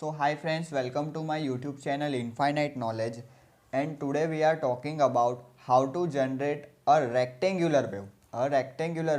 So hi friends, welcome to my YouTube channel Infinite Knowledge, and today we are talking about how to generate a rectangular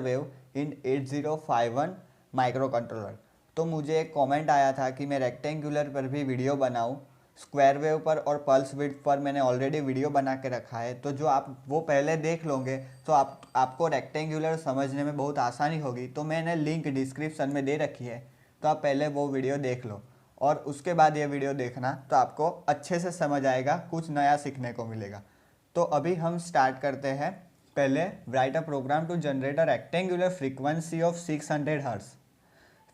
wave in 8051 microcontroller. तो मुझे एक comment आया था कि मैं rectangular पर भी वीडियो बनाऊं, स्क्वायर वेव पर और पल्स विड्थ पर मैंने ऑलरेडी वीडियो बना के रखा है। तो जो आप वो पहले देख लोगे तो आपको रेक्टेंगुलर समझने में बहुत आसानी होगी। तो मैंने लिंक डिस्क्रिप्शन में दे रखी है, तो आप पहले वो वीडियो देख लो और उसके बाद ये वीडियो देखना, तो आपको अच्छे से समझ आएगा, कुछ नया सीखने को मिलेगा। तो अभी हम स्टार्ट करते हैं। पहले write a program to generate a rectangular frequency of 600 hertz.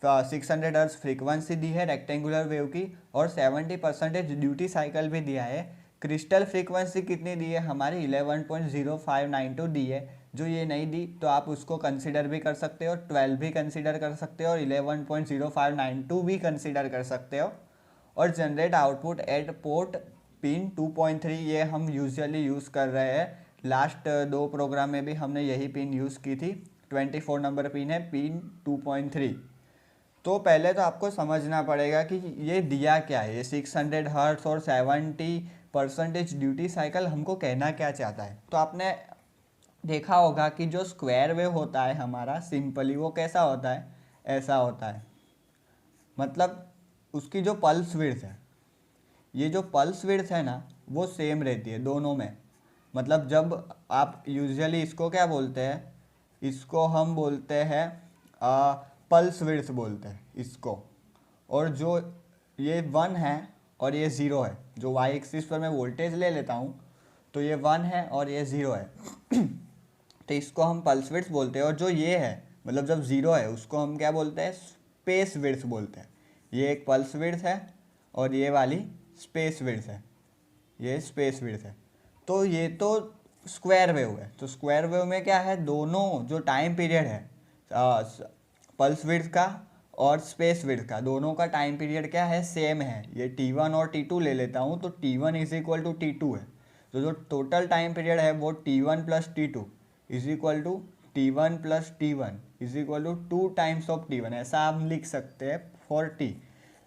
600 hertz frequency दी है रेक्टेंगुलर वेव की और 70% ड्यूटी साइकिल भी दिया है। क्रिस्टल फ्रीक्वेंसी कितनी दी है हमारी 11.0592 दी है। जो ये नहीं दी तो आप उसको कंसिडर भी कर सकते हो, 12 भी कंसिडर कर सकते हो और 11.0592 भी कंसिडर कर सकते हो। और generate output at port pin 2.3 ये हम यूजुअली यूज़ कर रहे हैं। लास्ट दो प्रोग्राम में भी हमने यही पिन यूज़ की थी। 24 नंबर पिन है, पिन 2.3। तो पहले तो आपको समझना पड़ेगा कि ये दिया क्या है। ये 600 हर्ट्स और 70% ड्यूटी साइकिल हमको कहना क्या चाहता है। तो आपने देखा होगा कि जो स्क्वायर वेव होता है हमारा सिंपली वो कैसा होता है, ऐसा होता है। मतलब उसकी जो पल्स विड्थ है, ये जो पल्स विड्थ है ना, वो सेम रहती है दोनों में। मतलब जब आप यूजुअली इसको क्या बोलते हैं, इसको हम बोलते हैं पल्स विड्थ बोलते हैं इसको। और जो ये 1 है और ये 0 है, जो वाई एक्सिस पर मैं वोल्टेज ले लेता हूँ, तो ये 1 है और ये 0 है तो इसको हम पल्स विड्थ बोलते हैं। और जो ये है, मतलब जब 0 है, उसको हम क्या बोलते हैं, स्पेस विड्थ बोलते हैं। ये एक पल्स विड्थ है और ये वाली स्पेस विड्थ है, ये स्पेस विड्थ है। तो ये तो स्क्वायर वेव है। तो स्क्वायर वेव में क्या है, दोनों जो टाइम पीरियड है पल्स विड्थ का और स्पेस विड्थ का, दोनों का टाइम पीरियड क्या है, सेम है। ये T1 और T2 ले लेता हूँ, तो T1 is equal to T2 है। तो जो टोटल टाइम पीरियड है वो T1 plus T2 is equal to T1 plus T1 is equal to 2 times of T1, ऐसा आप लिख सकते हैं फॉर T।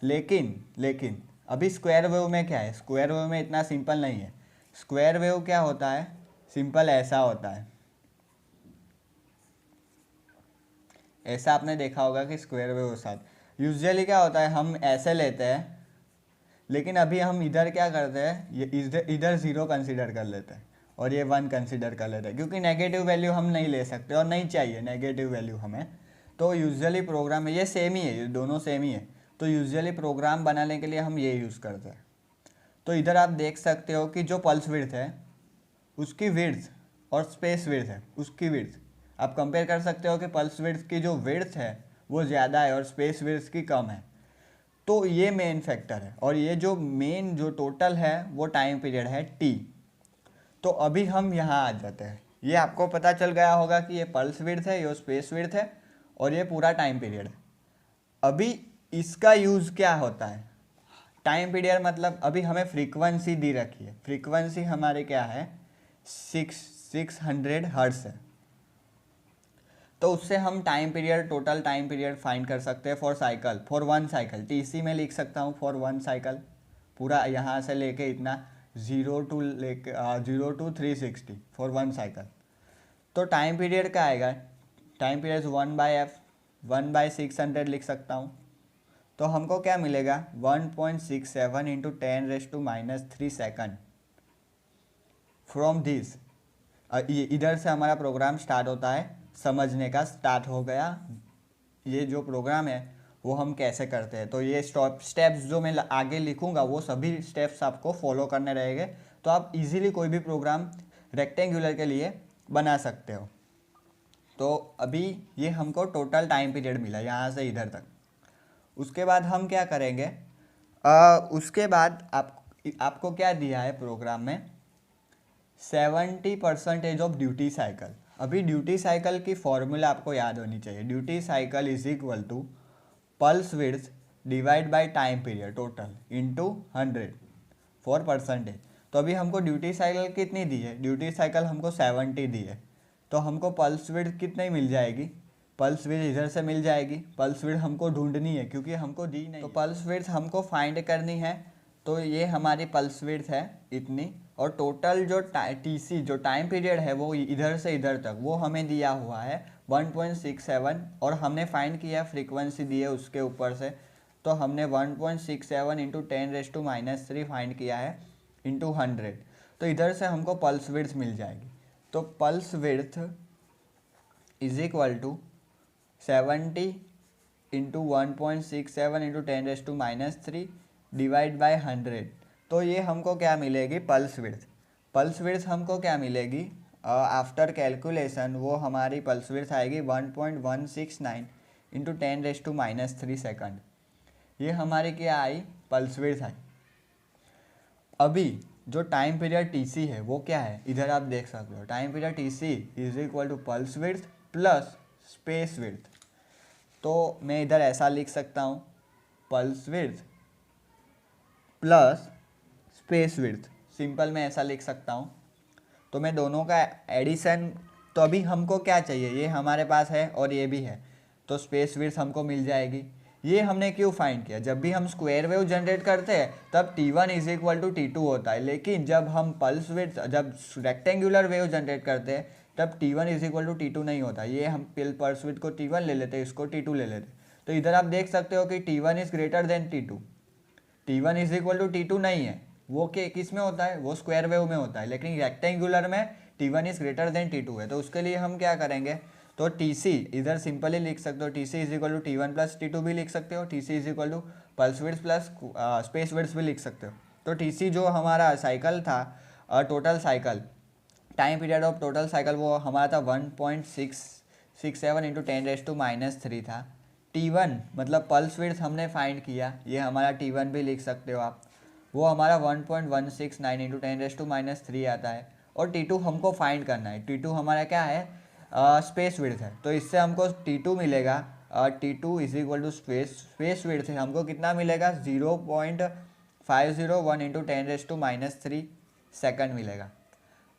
लेकिन अभी स्क्वायर वेव में क्या है, स्क्वायर वेव में इतना सिंपल नहीं है। स्क्वायर वेव क्या होता है, सिंपल ऐसा होता है। ऐसा आपने देखा होगा कि स्क्वायर वेव के साथ यूजुअली क्या होता है, हम ऐसे लेते हैं, लेकिन अभी हम इधर क्या करते हैं, ये इधर 0 कंसिडर कर लेते हैं और ये 1 कंसिडर कर लेते हैं, क्योंकि नेगेटिव वैल्यू हम नहीं ले सकते और नहीं चाहिए नेगेटिव वैल्यू हमें। तो यूजुअली प्रोग्राम में ये सेम ही है, ये दोनों सेम ही है। तो यूजुअली प्रोग्राम बनाने के लिए हम ये यूज़ करते हैं। तो इधर आप देख सकते हो कि जो पल्स विड्थ है उसकी विड्थ और स्पेस विड्थ है उसकी विड्थ आप कंपेयर कर सकते हो कि पल्स विड्थ की जो विड्थ है वो ज़्यादा है और स्पेस विड्थ की कम है। तो ये मेन फैक्टर है। और ये जो मेन जो टोटल है वो टाइम पीरियड है T। तो अभी हम यहाँ आ जाते हैं। ये आपको पता चल गया होगा कि ये पल्स विड्थ है, ये स्पेस विड्थ है और ये पूरा टाइम पीरियड है। अभी इसका यूज़ क्या होता है, टाइम पीरियड मतलब अभी हमें फ्रीक्वेंसी दी रखी है। फ्रीक्वेंसी हमारी क्या है, 600 हर्ट्ज है। तो उससे हम time period, total time period find कर सकते हैं फॉर वन साइकिल। TC में लिख सकता हूँ फॉर 1 साइकिल, पूरा यहाँ से लेके इतना 0 to 360 फॉर 1 साइकिल। तो टाइम पीरियड क्या आएगा, टाइम पीरियड 1/f 1/600 लिख सकता हूँ। तो हमको क्या मिलेगा, 1.67 इंटू 10⁻³ सेकंड। फ्रॉम दिस इधर से हमारा प्रोग्राम स्टार्ट होता है, समझने का स्टार्ट हो गया। ये जो प्रोग्राम है वो हम कैसे करते हैं। तो ये स्टेप्स जो मैं आगे लिखूंगा वो सभी स्टेप्स आपको फॉलो करने रहेंगे, तो आप इजीली कोई भी प्रोग्राम रेक्टेंगुलर के लिए बना सकते हो। तो अभी ये हमको टोटल टाइम पीरियड मिला यहाँ से इधर तक। उसके बाद हम क्या करेंगे, उसके बाद आपको क्या दिया है प्रोग्राम में, 70% ऑफ ड्यूटी साइकिल। अभी ड्यूटी साइकिल की फॉर्मूला आपको याद होनी चाहिए। Duty cycle is equal to pulse width divide by time period total into 100 for percentage. तो अभी हमको ड्यूटी साइकिल कितनी दी है, ड्यूटी साइकिल हमको 70 दी है। तो हमको पल्स विड्थ कितनी मिल जाएगी, पल्स विड्थ इधर से मिल जाएगी। पल्स विड्थ हमको ढूंढनी है क्योंकि हमको दी नहीं, तो पल्स विड्थ हमको फाइंड करनी है। तो ये हमारी पल्स विड्थ है इतनी, और टोटल जो टीसी जो टाइम पीरियड है वो इधर से इधर तक वो हमें दिया हुआ है 1.67, और हमने फाइंड किया फ्रीक्वेंसी दी है उसके ऊपर से, तो हमने 1.67 इंटू 10⁻³ फाइंड किया है इंटू 100। तो इधर से हमको पल्स विड्थ मिल जाएगी। तो pulse width is equal to 70 into 1.67 into 10⁻³ divide by 100। तो ये हमको क्या मिलेगी, पल्स विड्थ। पल्स विड्थ हमको क्या मिलेगी आफ्टर कैलकुलेशन, वो हमारी पल्स विड्थ आएगी 1.169 इंटू 10⁻³ सेकंड। ये हमारी क्या आई, पल्स विड्थ आई। अभी जो टाइम पीरियड टीसी है वो क्या है, इधर आप देख सकते हो, time period TC is equal to pulse width plus space width. तो मैं इधर ऐसा लिख सकता हूँ, pulse width plus space width, simple मैं ऐसा लिख सकता हूँ। तो मैं दोनों का एडिशन, तो अभी हमको क्या चाहिए, ये हमारे पास है और ये भी है, तो स्पेस विड्थ हमको मिल जाएगी। ये हमने क्यों फाइंड किया, जब भी हम स्क्वायर वेव जनरेट करते हैं तब T1 is equal to T2 होता है, लेकिन जब हम पल्स विड्थ, जब रेक्टेंगुलर वेव जनरेट करते हैं तब T1 is equal to T2 नहीं होता। ये हम पल्स विड्थ को T1 ले लेते, इसको T2 ले लेते। तो इधर आप देख सकते हो कि T1 is greater than T2। T1 is equal to T2 नहीं है, वो के किस में होता है, वो स्क्वायर वेव में होता है, लेकिन रेक्टेंगुलर में T1 is greater than T2 है। तो उसके लिए हम क्या करेंगे, तो TC इधर सिंपली लिख सकते हो, TC is equal to T1 plus T2 भी लिख सकते हो, TC is equal to pulse width plus space width भी लिख सकते हो। तो TC जो हमारा साइकिल था, total cycle, time period of total cycle, वो हमारा था 1.667 इंटू 10⁻³ था। T1 मतलब पल्स विड्थ हमने फाइंड किया, ये हमारा T1 भी लिख सकते हो आप, वो हमारा 1.169 इंटू 10⁻³ आता है। और T2 हमको फाइंड करना है, T2 हमारा क्या है, स्पेस विड्थ है। तो इससे हमको T2 मिलेगा, T2 is equal to space width है, हमको कितना मिलेगा 0.501 इंटू 10⁻³ सेकंड मिलेगा।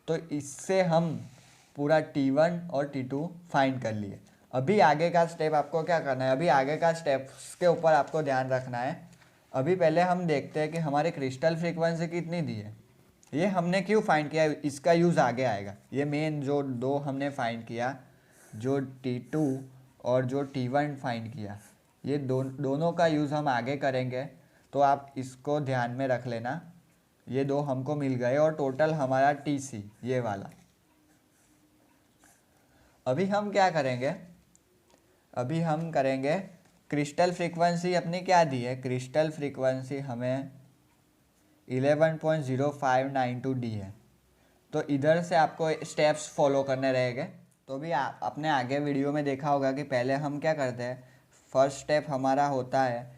तो इससे हम पूरा T1 और T2 फाइंड कर लिए। अभी आगे का स्टेप आपको क्या करना है, अभी आगे का स्टेप्स के ऊपर आपको ध्यान रखना है। अभी पहले हम देखते हैं कि हमारे क्रिस्टल फ्रीक्वेंसी कितनी दी है, ये हमने क्यों फाइंड किया, इसका यूज़ आगे आएगा। ये मेन जो दो हमने फाइंड किया, जो T2 और जो T1 फाइंड किया, ये दोनों का यूज़ हम आगे करेंगे, तो आप इसको ध्यान में रख लेना। ये दो हमको मिल गए और टोटल हमारा TC ये वाला। अभी हम क्या करेंगे, अभी हम करेंगे क्रिस्टल फ्रीक्वेंसी अपनी क्या दी है, क्रिस्टल फ्रीक्वेंसी हमें 11.0592 डी है। तो इधर से आपको स्टेप्स फॉलो करने रहेंगे। तो भी आपने आगे वीडियो में देखा होगा कि पहले हम क्या करते हैं, फर्स्ट स्टेप हमारा होता है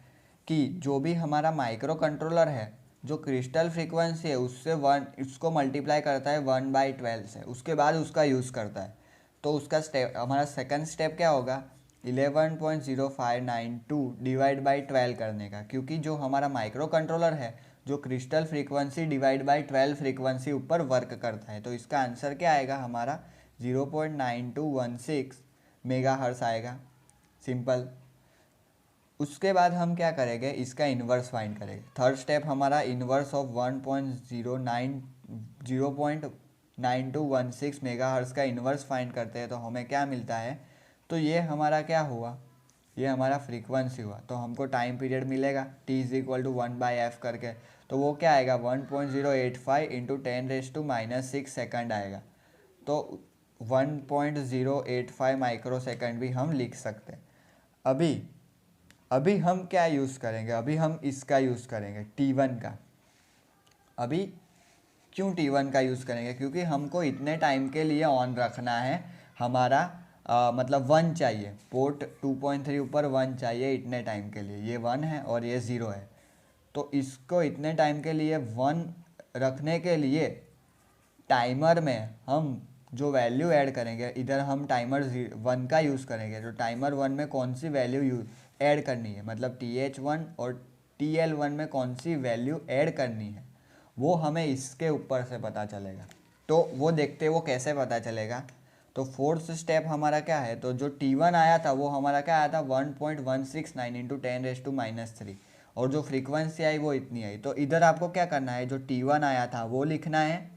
कि जो भी हमारा माइक्रो कंट्रोलर है, जो क्रिस्टल फ्रीक्वेंसी है उससे इसको मल्टीप्लाई करता है 1/12 से, उसके बाद उसका यूज़ करता है। तो उसका स्टेप, हमारा सेकंड स्टेप क्या होगा, 11.0592 डिवाइड बाई 12 करने का, क्योंकि जो हमारा माइक्रो कंट्रोलर है जो crystal frequency divide by 12 frequency ऊपर वर्क करता है। तो इसका आंसर क्या आएगा हमारा 0.9216 मेगाहर्ट्ज़ आएगा, सिंपल। उसके बाद हम क्या करेंगे, इसका इन्वर्स फाइंड करेंगे। थर्ड स्टेप हमारा इन्वर्स ऑफ 0.9216 मेगाहर्ट्ज़ का इन्वर्स फाइंड करते हैं, तो हमें क्या मिलता है, तो ये हमारा क्या हुआ, ये हमारा फ्रीक्वेंसी हुआ। तो हमको टाइम पीरियड मिलेगा T is equal to 1/f करके, तो वो क्या आएगा 1.085 इंटू 10⁻⁶ सेकंड आएगा। तो 1.085 माइक्रो सेकंड भी हम लिख सकते हैं। अभी हम क्या यूज़ करेंगे, अभी हम इसका यूज़ करेंगे T1 का। अभी क्यों T1 का यूज़ करेंगे, क्योंकि हमको इतने टाइम के लिए ऑन रखना है, हमारा मतलब 1 चाहिए, पोर्ट 2.3 ऊपर 1 चाहिए इतने टाइम के लिए, ये 1 है और ये 0 है। तो इसको इतने टाइम के लिए 1 रखने के लिए टाइमर में हम जो वैल्यू ऐड करेंगे, इधर हम टाइमर 1 का यूज़ करेंगे। तो टाइमर 1 में कौन सी वैल्यू ऐड करनी है, मतलब TH1 और TL1 में कौन सी वैल्यू ऐड करनी है, वो हमें इसके ऊपर से पता चलेगा। तो वो देखते वो कैसे पता चलेगा, तो फोर्थ स्टेप हमारा क्या है, तो जो T1 आया था वो हमारा क्या आया था 1.169 इंटू 10⁻³ और जो फ्रीक्वेंसी आई वो इतनी आई। तो इधर आपको क्या करना है, जो T1 आया था वो लिखना है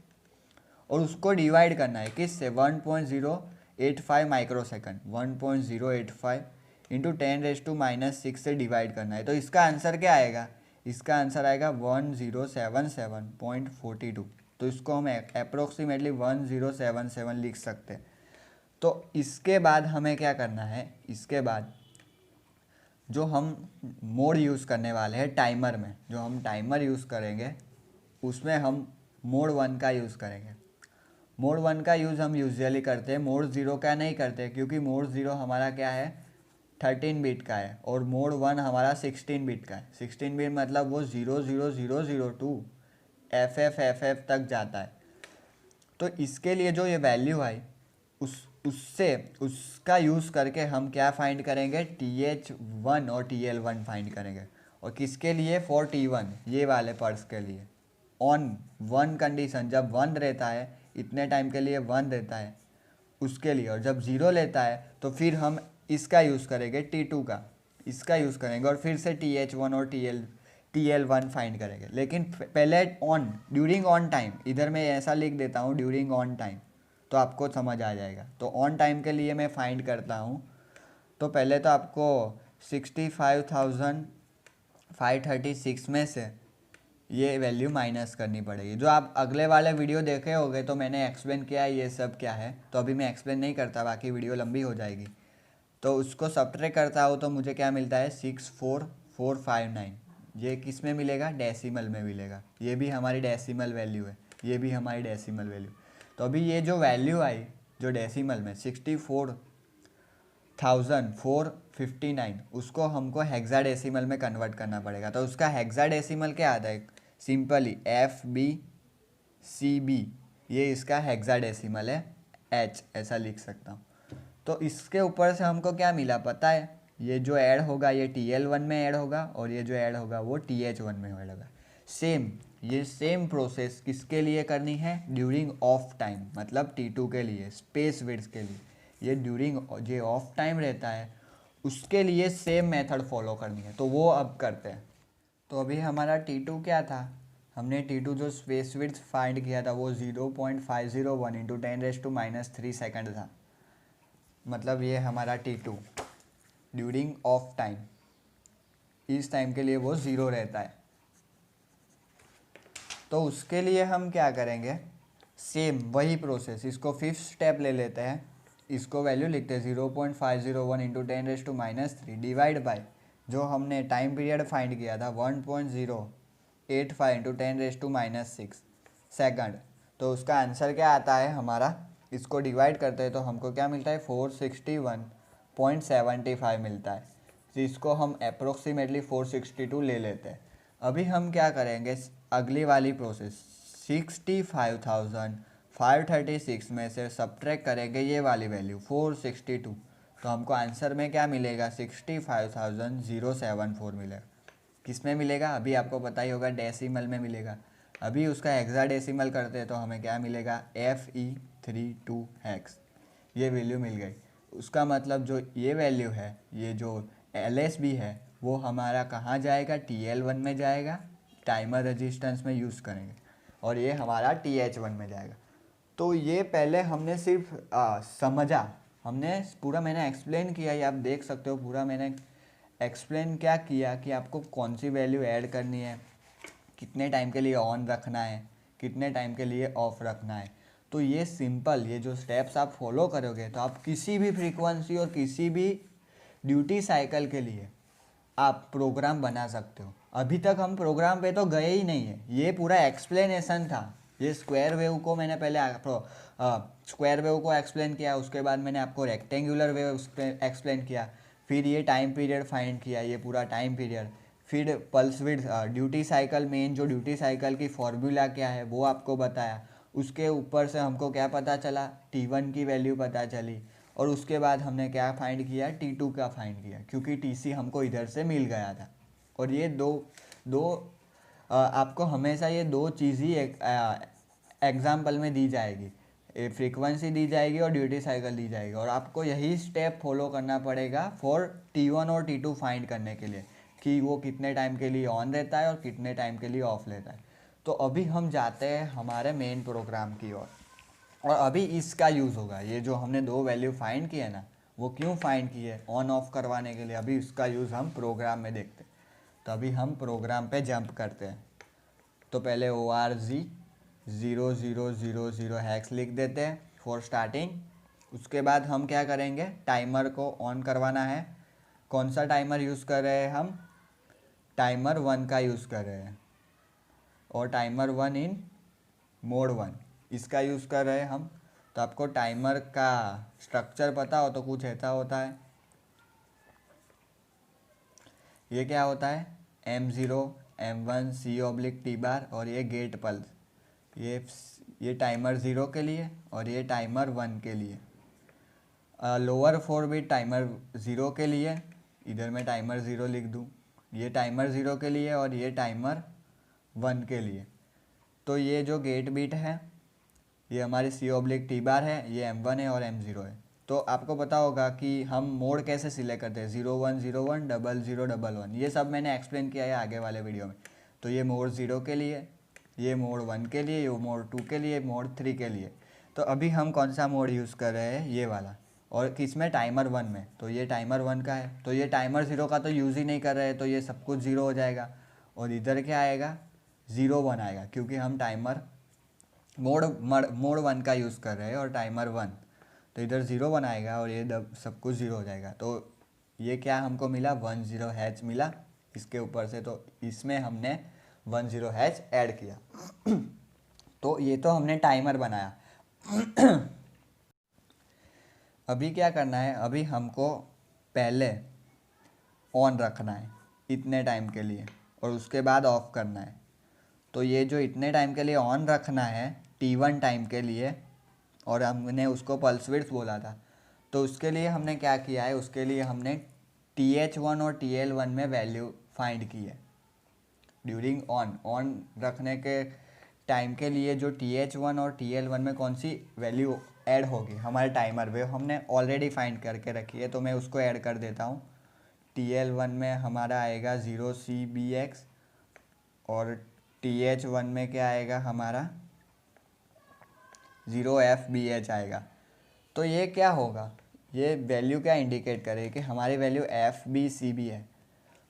और उसको डिवाइड करना है किससे, 1.085 माइक्रोसेकंड, 1.085 इंटू 10⁻⁻6 से डिवाइड करना है। तो इसका आंसर क्या आएगा, इसका आंसर आएगा 1077.42। तो इसको हम अप्रोक्सीमेटली 1077 लिख सकते हैं। तो इसके बाद हमें क्या करना है, इसके बाद जो हम मोड यूज़ करने वाले हैं टाइमर में, जो हम टाइमर यूज़ करेंगे उसमें हम मोड 1 का यूज़ करेंगे। मोड 1 का यूज़ हम यूजुअली करते हैं, मोड 0 का नहीं करते, क्योंकि मोड 0 हमारा क्या है 13 बिट का है और मोड 1 हमारा 16 बिट का है। 16 बिट मतलब वो 00002 टू FF तक जाता है। तो इसके लिए जो ये वैल्यू आई उसका यूज़ करके हम क्या फाइंड करेंगे, TH1 और TL1 फाइंड करेंगे। और किसके लिए, फॉर T1, ये वाले पर्स के लिए। ऑन 1 कंडीशन, जब 1 रहता है इतने टाइम के लिए 1 रहता है उसके लिए, और जब 0 लेता है तो फिर हम इसका यूज़ करेंगे T2 का, इसका यूज़ करेंगे और फिर से TH1 और TL1 फाइंड करेंगे। लेकिन पहले ड्यूरिंग ऑन टाइम, इधर मैं ऐसा लिख देता हूँ ड्यूरिंग ऑन टाइम, तो आपको समझ आ जाएगा। तो ऑन टाइम के लिए मैं फाइंड करता हूँ। तो पहले तो आपको 65,536 में से ये वैल्यू माइनस करनी पड़ेगी। जो आप अगले वाले वीडियो देखे होंगे तो मैंने एक्सप्लेन किया है ये सब क्या है, तो अभी मैं एक्सप्लेन नहीं करता, बाकी वीडियो लंबी हो जाएगी। तो उसको सब्ट्रैक्ट करता हूँ तो मुझे क्या मिलता है 64459। ये किस में मिलेगा, डेसिमल में मिलेगा। ये भी हमारी डेसिमल वैल्यू है, ये भी हमारी डेसिमल वैल्यू। तो अभी ये जो वैल्यू आई जो डेसिमल में 64,459, उसको हमको हेक्साडेसिमल में कन्वर्ट करना पड़ेगा। तो उसका हेक्साडेसिमल क्या आता है, सिंपली FBCB, ये इसका हेक्साडेसिमल है, H ऐसा लिख सकता हूँ। तो इसके ऊपर से हमको क्या मिला पता है, ये जो ऐड होगा ये TL1 में ऐड होगा और ये जो ऐड होगा वो TH1 में ऐड होगा। ये सेम प्रोसेस किसके लिए करनी है, ड्यूरिंग ऑफ टाइम, मतलब T2 के लिए, स्पेस विड्थ के लिए। ये ड्यूरिंग जो ऑफ टाइम रहता है उसके लिए सेम मेथड फॉलो करनी है। तो वो अब करते हैं। तो अभी हमारा T2 क्या था, हमने T2 जो स्पेस विड्थ फाइंड किया था वो 0.501 इंटू 10⁻³ सेकंड था। मतलब ये हमारा T2 ड्यूरिंग ऑफ टाइम, इस टाइम के लिए वो 0 रहता है। तो उसके लिए हम क्या करेंगे, सेम वही प्रोसेस, इसको फिफ्थ स्टेप ले लेते हैं, इसको वैल्यू लिखते हैं 0.501 इंटू 10⁻³ डिवाइड बाय जो हमने टाइम पीरियड फाइंड किया था 1.085 इंटू 10⁻6 सेकंड। तो उसका आंसर क्या आता है हमारा, इसको डिवाइड करते हैं तो हमको क्या मिलता है 461.75 मिलता है। तो इसको हम अप्रोक्सीमेटली 462 ले लेते हैं। अभी हम क्या करेंगे, अगली वाली प्रोसेस 65,536 में से सब्ट्रैक्ट करेंगे ये वाली वैल्यू 462। तो हमको आंसर में क्या मिलेगा 65,074 मिलेगा। किस में मिलेगा, अभी आपको पता ही होगा डेसिमल में मिलेगा। अभी उसका हेक्साडेसिमल करते हैं तो हमें क्या मिलेगा FE32 हेक्स, ये वैल्यू मिल गई। उसका मतलब जो ये वैल्यू है, ये जो LSB है वो हमारा कहाँ जाएगा, TL1 में जाएगा, टाइमर रेजिस्टेंस में यूज़ करेंगे, और ये हमारा TH1 में जाएगा। तो ये पहले हमने सिर्फ समझा, हमने पूरा मैंने एक्सप्लेन किया, ये आप देख सकते हो पूरा मैंने एक्सप्लेन क्या किया कि आपको कौन सी वैल्यू ऐड करनी है, कितने टाइम के लिए ऑन रखना है, कितने टाइम के लिए ऑफ रखना है। तो ये सिंपल, ये जो स्टेप्स आप फॉलो करोगे तो आप किसी भी फ्रीक्वेंसी और किसी भी ड्यूटी साइकिल के लिए आप प्रोग्राम बना सकते हो। अभी तक हम प्रोग्राम पे तो गए ही नहीं है, ये पूरा एक्सप्लेनेशन था। ये स्क्वायर वेव को मैंने पहले स्क्वायर वेव को एक्सप्लेन किया, उसके बाद मैंने आपको रेक्टेंगुलर वेव एक्सप्लेन किया, फिर ये टाइम पीरियड फाइंड किया, ये पूरा टाइम पीरियड, फिर pulse width, duty cycle, main जो ड्यूटी साइकिल की फॉर्मूला क्या है वो आपको बताया। उसके ऊपर से हमको क्या पता चला, T1 की वैल्यू पता चली, और उसके बाद हमने क्या फाइंड किया, T2 का फाइंड किया, क्योंकि TC हमको इधर से मिल गया था। और ये आपको हमेशा ये दो चीज़ ही एग्जाम्पल में दी जाएगी, फ्रीक्वेंसी दी जाएगी और ड्यूटी साइकिल दी जाएगी, और आपको यही स्टेप फॉलो करना पड़ेगा फॉर T1 और T2 फाइंड करने के लिए कि वो कितने टाइम के लिए ऑन रहता है और कितने टाइम के लिए ऑफ रहता है। तो अभी हम जाते हैं हमारे मेन प्रोग्राम की ओर, और अभी इसका यूज़ होगा। ये जो हमने दो वैल्यू फाइंड किए ना, वो क्यों फाइंड किए? ऑन ऑफ करवाने के लिए। अभी इसका यूज़ हम प्रोग्राम में देखते हैं। तो अभी हम प्रोग्राम पे जंप करते हैं। तो पहले ORG 0000 हैक्स लिख देते हैं फॉर स्टार्टिंग। उसके बाद हम क्या करेंगे, टाइमर को ऑन करवाना है। कौन सा टाइमर यूज़ कर रहे हैं हम? टाइमर 1 का यूज़ कर रहे हैं, और टाइमर 1 इन मोड 1 इसका यूज़ कर रहे हैं हम। तो आपको टाइमर का स्ट्रक्चर पता हो तो कुछ ऐसा होता है। ये क्या होता है? M0 M1 C/T बार, और ये गेट पल्स। ये टाइमर 0 के लिए और ये टाइमर 1 के लिए। लोअर 4 बिट टाइमर 0 के लिए, इधर मैं टाइमर 0 लिख दूँ। ये टाइमर 0 के लिए और ये टाइमर 1 के लिए। तो ये जो गेट बिट है ये हमारी C/T बार है, ये M1 है और M0 है। तो आपको पता होगा कि हम मोड कैसे सिलेक्ट करते हैं, 0101 0011। ये सब मैंने एक्सप्लेन किया है आगे वाले वीडियो में। तो ये मोड 0 के लिए, ये मोड 1 के लिए, ये मोड 2 के लिए, मोड 3 के लिए। तो अभी हम कौन सा मोड यूज़ कर रहे हैं? ये वाला। और किस में? टाइमर 1 में। तो ये टाइमर 1 का है। तो ये टाइमर 0 का तो यूज़ ही नहीं कर रहे हैं, तो ये सब कुछ 0 हो जाएगा। और इधर क्या आएगा? 01 आएगा, क्योंकि हम टाइमर मोड 1 का यूज़ कर रहे हैं और टाइमर 1। तो इधर 01 आएगा और ये सब कुछ 0 हो जाएगा। तो ये क्या हमको मिला? 10 हैच मिला इसके ऊपर से। तो इसमें हमने 10 हैच ऐड किया। तो ये तो हमने टाइमर बनाया। अभी क्या करना है? अभी हमको पहले ऑन रखना है इतने टाइम के लिए, और उसके बाद ऑफ करना है। तो ये जो इतने टाइम के लिए ऑन रखना है T1 टाइम के लिए, और हमने उसको पल्स विड्थ बोला था। तो उसके लिए हमने क्या किया है? उसके लिए हमने TH1 और TL1 में वैल्यू फाइंड की है ड्यूरिंग ऑन रखने के टाइम के लिए। जो TH1 और TL1 में कौन सी वैल्यू ऐड होगी हमारे टाइमर पे, हमने ऑलरेडी फाइंड करके रखी है। तो मैं उसको ऐड कर देता हूँ। TL1 में हमारा आएगा 0CBX, और TH1 में क्या आएगा हमारा? 0FBH आएगा। तो ये क्या होगा? ये वैल्यू क्या इंडिकेट करेगी कि हमारी वैल्यू FBCB है।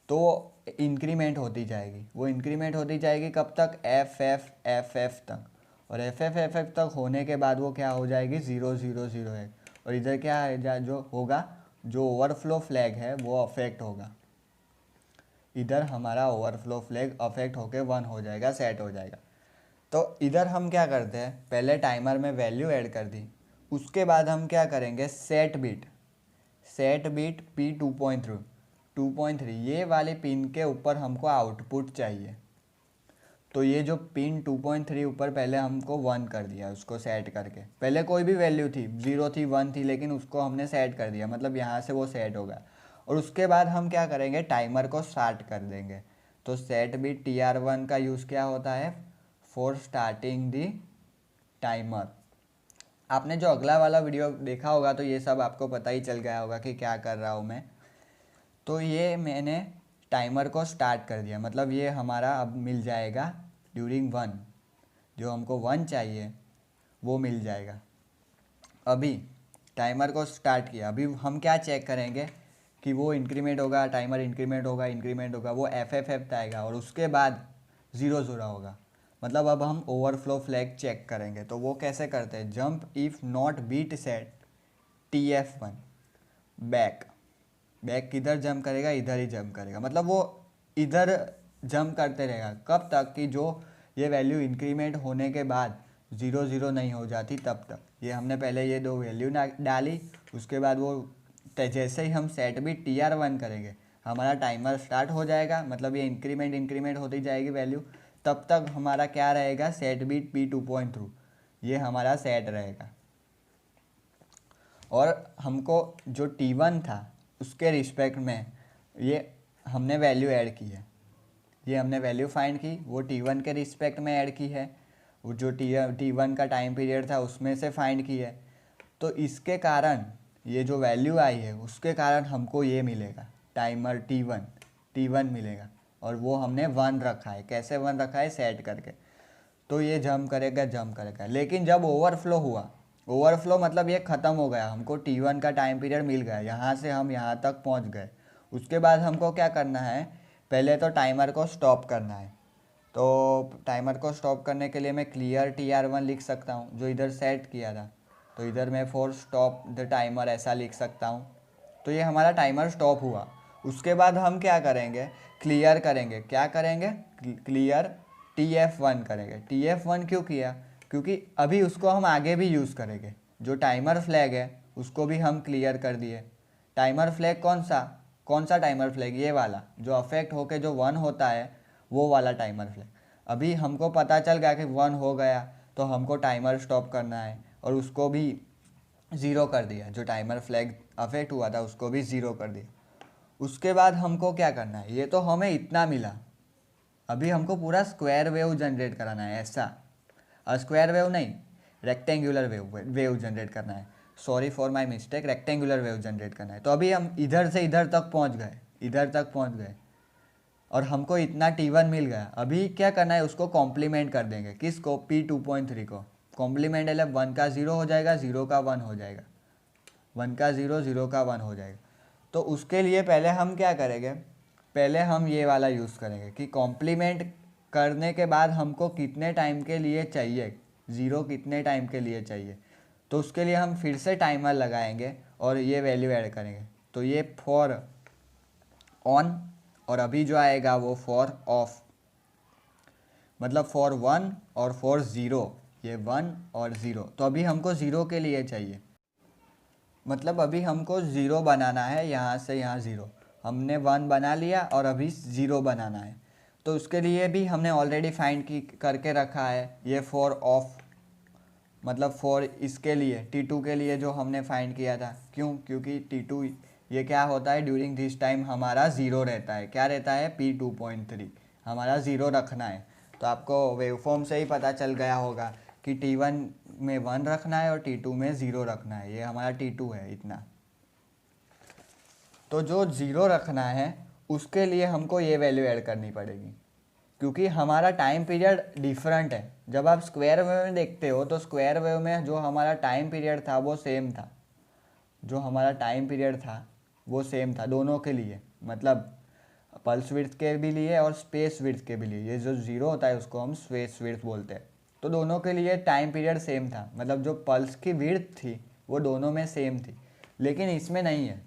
तो इंक्रीमेंट होती जाएगी। वो इंक्रीमेंट होती जाएगी कब तक? FFFF तक। और FFFF तक होने के बाद वो क्या हो जाएगी? 000 है। और इधर क्या है जो होगा? जो ओवरफ्लो फ्लैग है वो अफेक्ट होगा। इधर हमारा ओवरफ्लो फ्लैग अफेक्ट होके 1 हो जाएगा, सेट हो जाएगा। तो इधर हम क्या करते हैं? पहले टाइमर में वैल्यू ऐड कर दी, उसके बाद हम क्या करेंगे? सेट बिट P 2.3 ये वाले पिन के ऊपर हमको आउटपुट चाहिए। तो ये जो पिन 2.3 ऊपर पहले हमको 1 कर दिया उसको सेट करके। पहले कोई भी वैल्यू थी, 0 थी, 1 थी, लेकिन उसको हमने सेट कर दिया, मतलब यहाँ से वो सेट होगा। और उसके बाद हम क्या करेंगे? टाइमर को स्टार्ट कर देंगे। तो सेट बिट TR1 का यूज़ क्या होता है? For starting the timer. आपने जो अगला वाला वीडियो देखा होगा तो ये सब आपको पता ही चल गया होगा कि क्या कर रहा हूँ मैं। तो ये मैंने टाइमर को स्टार्ट कर दिया, मतलब ये हमारा अब मिल जाएगा ड्यूरिंग 1। जो हमको 1 चाहिए वो मिल जाएगा। अभी टाइमर को स्टार्ट किया, अभी हम क्या चेक करेंगे कि वो इंक्रीमेंट होगा, टाइमर इंक्रीमेंट होगा, वो FFF आएगा, और उसके बाद 0 होगा। मतलब अब हम ओवरफ्लो फ्लैग चेक करेंगे। तो वो कैसे करते हैं? Jump if not bit set TF1 back किधर जंप करेगा? इधर ही जंप करेगा। मतलब वो इधर जंप करते रहेगा कब तक कि जो ये वैल्यू इंक्रीमेंट होने के बाद 0 नहीं हो जाती तब तक। ये हमने पहले ये दो वैल्यू डाली, उसके बाद वो जैसे ही हम सेट भी TR1 करेंगे हमारा टाइमर स्टार्ट हो जाएगा। मतलब ये इंक्रीमेंट होती जाएगी वैल्यू। तब तक हमारा क्या रहेगा? सेट बीट P 2.3 ये हमारा सेट रहेगा। और हमको जो T1 था उसके रिस्पेक्ट में ये हमने वैल्यू ऐड की है। ये हमने वैल्यू फाइंड की, वो T1 के रिस्पेक्ट में ऐड की है। वो जो T1 का टाइम पीरियड था उसमें से फाइंड की है। तो इसके कारण ये जो वैल्यू आई है उसके कारण हमको ये मिलेगा, टाइमर T1 मिलेगा, और वो हमने 1 रखा है। कैसे 1 रखा है? सेट करके। तो ये जंप करेगा। लेकिन जब ओवरफ्लो हुआ, ओवरफ्लो मतलब ये ख़त्म हो गया, हमको T1 का टाइम पीरियड मिल गया, यहाँ से हम यहाँ तक पहुँच गए। उसके बाद हमको क्या करना है? पहले तो टाइमर को स्टॉप करना है। तो टाइमर को स्टॉप करने के लिए मैं क्लियर TR1 लिख सकता हूँ, जो इधर सेट किया था। तो इधर मैं फॉर स्टॉप द टाइमर ऐसा लिख सकता हूँ। तो ये हमारा टाइमर स्टॉप हुआ। उसके बाद हम क्या करेंगे? क्लियर करेंगे। क्या करेंगे? क्लियर TF1 करेंगे। TF1 क्यों किया? क्योंकि अभी उसको हम आगे भी यूज़ करेंगे। जो टाइमर फ्लैग है उसको भी हम क्लियर कर दिए। टाइमर फ्लैग कौन सा टाइमर फ्लैग? ये वाला जो अफेक्ट होके जो 1 होता है, वो वाला टाइमर फ्लैग। अभी हमको पता चल गया कि 1 हो गया, तो हमको टाइमर स्टॉप करना है और उसको भी 0 कर दिया। जो टाइमर फ्लैग अफेक्ट हुआ था उसको भी 0 कर दिया। उसके बाद हमको क्या करना है? ये तो हमें इतना मिला, अभी हमको पूरा स्क्वायर वेव जनरेट कराना है। ऐसा स्क्वायर वेव नहीं, रेक्टेंगुलर वेव जनरेट करना है। Sorry for my mistake, rectangular wave generate करना है। तो अभी हम इधर से इधर तक पहुंच गए और हमको इतना T1 मिल गया। अभी क्या करना है? उसको कॉम्प्लीमेंट कर देंगे। किसको? P2.3 को। कॉम्प्लीमेंट मतलब 1 का 0 हो जाएगा, 0 का 1 हो जाएगा, 1 का 0, 0 का 1 हो जाएगा। तो उसके लिए पहले हम क्या करेंगे? पहले हम ये वाला यूज़ करेंगे कि कॉम्प्लीमेंट करने के बाद हमको कितने टाइम के लिए चाहिए, 0 कितने टाइम के लिए चाहिए। तो उसके लिए हम फिर से टाइमर लगाएंगे और ये वैल्यू ऐड करेंगे। तो ये फॉर ऑन, और अभी जो आएगा वो फॉर ऑफ, मतलब फॉर 1 और फॉर 0। ये 1 और 0, तो अभी हमको 0 के लिए चाहिए, मतलब अभी हमको 0 बनाना है। यहाँ से यहाँ 0, हमने 1 बना लिया और अभी 0 बनाना है। तो उसके लिए भी हमने ऑलरेडी फाइंड करके रखा है ये फॉर ऑफ, मतलब फॉर इसके लिए T2 के लिए जो हमने फाइंड किया था। क्यों? क्योंकि T2 ये क्या होता है? ड्यूरिंग दिस टाइम हमारा 0 रहता है। क्या रहता है? P2.3 हमारा 0 रखना है। तो आपको वेवफॉर्म से ही पता चल गया होगा कि T1 में 1 रखना है और T2 में 0 रखना है। ये हमारा T2 है इतना। तो जो 0 रखना है उसके लिए हमको ये वैल्यू ऐड करनी पड़ेगी, क्योंकि हमारा टाइम पीरियड डिफरेंट है। जब आप स्क्वायर वेव में देखते हो तो स्क्वायर वेव में जो हमारा टाइम पीरियड था वो सेम था, जो हमारा टाइम पीरियड था वो सेम था दोनों के लिए, मतलब पल्स विड्थ के भी लिए और स्पेस विड्थ के भी लिए। ये जो 0 होता है उसको हम स्पेस विड्थ बोलते हैं। तो दोनों के लिए टाइम पीरियड सेम था, मतलब जो पल्स की विड्थ थी वो दोनों में सेम थी। लेकिन इसमें नहीं है।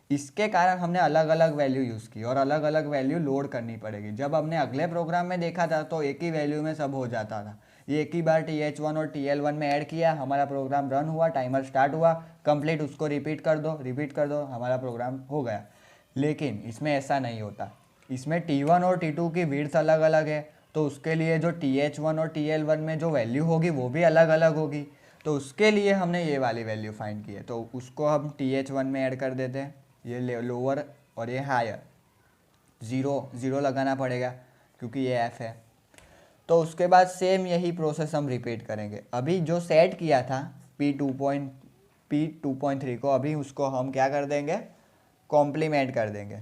इसके कारण हमने अलग अलग वैल्यू यूज़ की और अलग अलग वैल्यू लोड करनी पड़ेगी। जब हमने अगले प्रोग्राम में देखा था तो एक ही वैल्यू में सब हो जाता था। ये एक ही बार TH1 और TL1 में ऐड किया, हमारा प्रोग्राम रन हुआ, टाइमर स्टार्ट हुआ, कंप्लीट, उसको रिपीट कर दो, हमारा प्रोग्राम हो गया। लेकिन इसमें ऐसा नहीं होता। इसमें T1 और T2 की विड्थ अलग अलग है, तो उसके लिए जो TH1 और TL1 में जो वैल्यू होगी वो भी अलग अलग होगी। तो उसके लिए हमने ये वाली वैल्यू फाइंड की है, तो उसको हम TH1 में ऐड कर देते हैं। ये लोअर और ये हायर, 0 लगाना पड़ेगा क्योंकि ये F है। तो उसके बाद सेम यही प्रोसेस हम रिपीट करेंगे। अभी जो सेट किया था P2.3 को, अभी उसको हम क्या कर देंगे? कॉम्प्लीमेंट कर देंगे,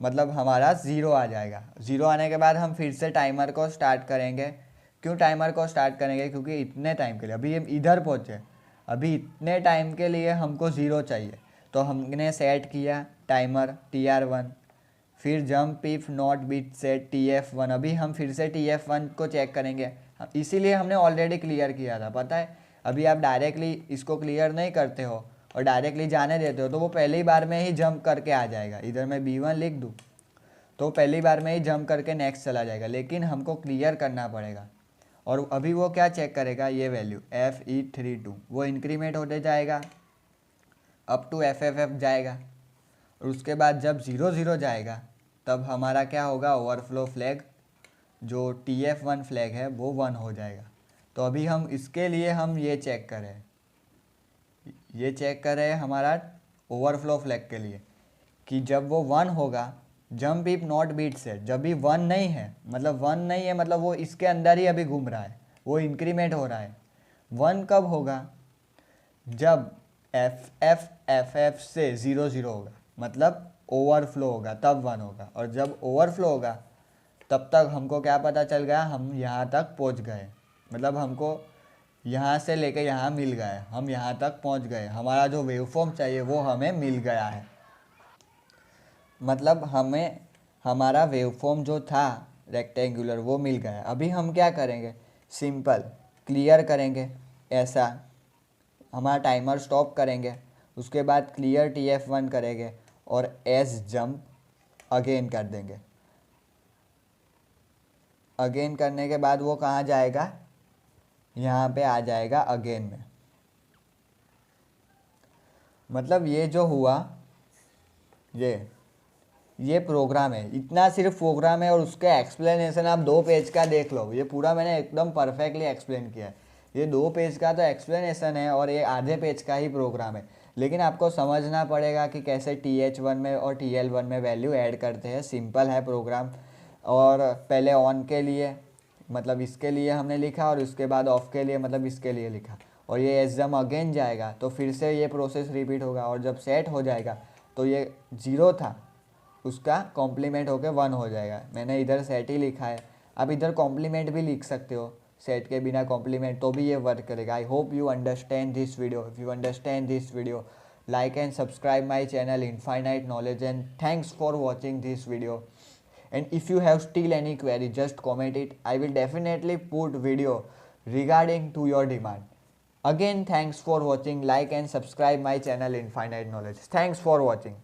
मतलब हमारा 0 आ जाएगा। 0 आने के बाद हम फिर से टाइमर को स्टार्ट करेंगे। क्यों टाइमर को स्टार्ट करेंगे? क्योंकि इतने टाइम के लिए, अभी हम इधर पहुँचे, अभी इतने टाइम के लिए हमको 0 चाहिए। तो हमने सेट किया टाइमर TR1, फिर jump if not bit set TF1। अभी हम फिर से TF1 को चेक करेंगे, इसीलिए हमने ऑलरेडी क्लियर किया था, पता है। अभी आप डायरेक्टली इसको क्लियर नहीं करते हो और डायरेक्टली जाने देते हो तो वो पहली बार में ही जंप करके आ जाएगा। इधर मैं B1 लिख दूँ तो पहली बार में ही जंप करके नेक्स्ट चला जाएगा, लेकिन हमको क्लियर करना पड़ेगा। और अभी वो क्या चेक करेगा? ये वैल्यू FE32 वो इंक्रीमेंट होते जाएगा अप टू FFF जाएगा, और उसके बाद जब 0 जाएगा तब हमारा क्या होगा? ओवरफ्लो फ्लैग, जो TF1 फ्लैग है वो 1 हो जाएगा। तो अभी हम इसके लिए हम ये चेक करें हमारा ओवरफ्लो फ्लैग के लिए कि जब वो 1 होगा jump if not bit set, जब भी वन नहीं है मतलब वन नहीं है मतलब वो इसके अंदर ही अभी घूम रहा है, वो इंक्रीमेंट हो रहा है। वन कब होगा, जब एफ से 0 0 होगा मतलब ओवरफ्लो होगा तब वन होगा, और जब ओवरफ्लो होगा तब तक हमको क्या पता चल गया, हम यहाँ तक पहुँच गए, मतलब हमको यहाँ से लेके यहाँ मिल गए, हम यहाँ तक पहुँच गए, हमारा जो वेवफॉर्म चाहिए वो हमें मिल गया है। मतलब हमें हमारा वेवफॉर्म जो था रेक्टेंगुलर वो मिल गया। अभी हम क्या करेंगे, सिंपल क्लियर करेंगे, ऐसा हमारा टाइमर स्टॉप करेंगे, उसके बाद क्लियर TF1 करेंगे और एस जंप अगेन कर देंगे। अगेन करने के बाद वो कहाँ जाएगा, यहाँ पे आ जाएगा अगेन में। मतलब ये जो हुआ ये प्रोग्राम है, इतना सिर्फ प्रोग्राम है, और उसका एक्सप्लेनेशन आप 2 पेज का देख लो, ये पूरा मैंने एकदम परफेक्टली एक्सप्लेन किया है। ये 2 पेज का तो एक्सप्लेनेशन है और ये आधे पेज का ही प्रोग्राम है, लेकिन आपको समझना पड़ेगा कि कैसे TH1 में और TL1 में वैल्यू ऐड करते हैं। सिंपल है प्रोग्राम। और पहले ऑन के लिए मतलब इसके लिए हमने लिखा, और उसके बाद ऑफ के लिए मतलब इसके लिए लिखा, और ये एग्जाम अगेन जाएगा तो फिर से ये प्रोसेस रिपीट होगा, और जब सेट हो जाएगा तो ये 0 था उसका कॉम्प्लीमेंट होकर 1 हो जाएगा। मैंने इधर सेट ही लिखा है, आप इधर कॉम्प्लीमेंट भी लिख सकते हो, सेट के बिना कॉम्प्लीमेंट, तो भी ये वर्क करेगा। I hope you understand this video. If you understand this video, like and subscribe my channel Infinite Knowledge, and thanks for watching this video. And if you have still any query, just comment it. I will definitely put video regarding to your demand. Again, thanks for watching. Like and subscribe my channel Infinite Knowledge. Thanks for watching.